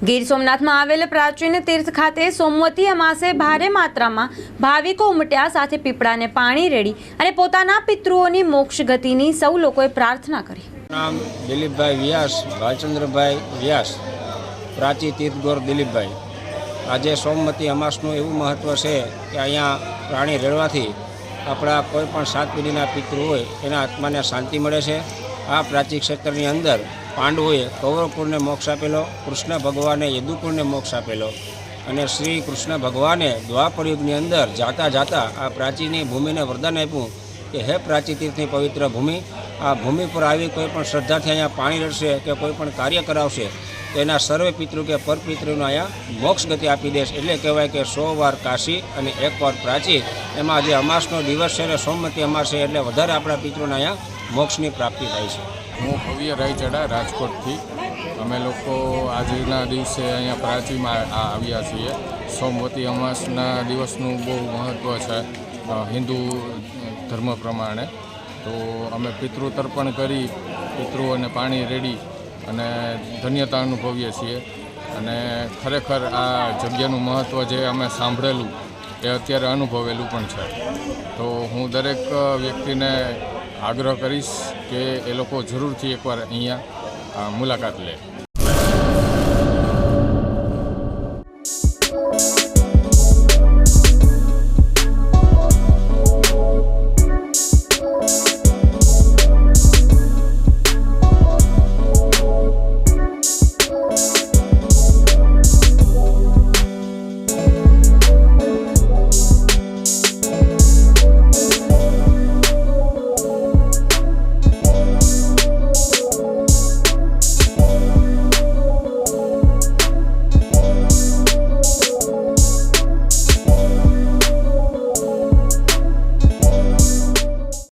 ગીર સોમનાથમાં આવેલ પ્રાચીન તીર્થ ખાતે સોમવતી અમાસે ભારે માત્રામાં ભાવિકો ઉમટ્યા સાથે પીપળાને પાણી રેડી અને પોતાના પિતૃઓની મોક્ષ ગતિની સૌ લોકોએ પ્રાર્થના કરી। નામ દિલીપભાઈ વ્યાસ, ભાલચંદ્રભાઈ વ્યાસ, પ્રાચી તીર્થગોર દિલીપભાઈ। આજે સોમવતી અમાસનું એવું મહત્ત્વ છે કે અહીંયા પાણી રેડવાથી આપણા કોઈ પણ સાત પેઢીના પિતૃ હોય એના આત્માને શાંતિ મળે છે। આ પ્રાચી ક્ષેત્રની અંદર પાંડવોએ કૌરવકુળને મોક્ષ આપેલો, કૃષ્ણ ભગવાને યદુકુળને મોક્ષ આપેલો અને શ્રી કૃષ્ણ ભગવાને દ્વાપર યુગની અંદર જાતા જાતા આ પ્રાચીની ભૂમિને વરદાન આપ્યું કે હે પ્રાચી તીર્થની પવિત્ર ભૂમિ, આ ભૂમિ પર આવી કોઈ પણ શ્રદ્ધાથી અહીંયા પાણી રેડશે કે કોઈ પણ કાર્ય કરાવશે તો એના સર્વે પિતૃ કે પરપિતૃને અહીંયા મોક્ષ ગતિ આપી દેશ। એટલે કહેવાય કે 100 વાર કાશી અને 1 વાર પ્રાચી। એમાં જે અમાસનો દિવસ છે ને સોમવતી અમાસ છે એટલે વધારે આપણા પિતૃને અહીંયા મોક્ષની પ્રાપ્તિ થાય છે। હું ભવ્ય રાયચડા રાજકોટથી અમે લોકો આજના દિવસે અહીંયા પ્રાચીમાં આવ્યા છીએ। સોમવતી અમાસના દિવસનું બહુ મહત્ત્વ છે હિન્દુ ધર્મ પ્રમાણે। તો અમે પિતૃ તર્પણ કરી પિતૃઓને પાણી રેડી અને ધન્યતા અનુભવીએ છીએ અને ખરેખર આ જગ્યાનું મહત્ત્વ જે અમે સાંભળેલું એ અત્યારે અનુભવેલું પણ છે। તો હું દરેક વ્યક્તિને આગ્રહ કરીશ કે એ લોકો જરૂરથી એકવાર અહીંયા મુલાકાત લે।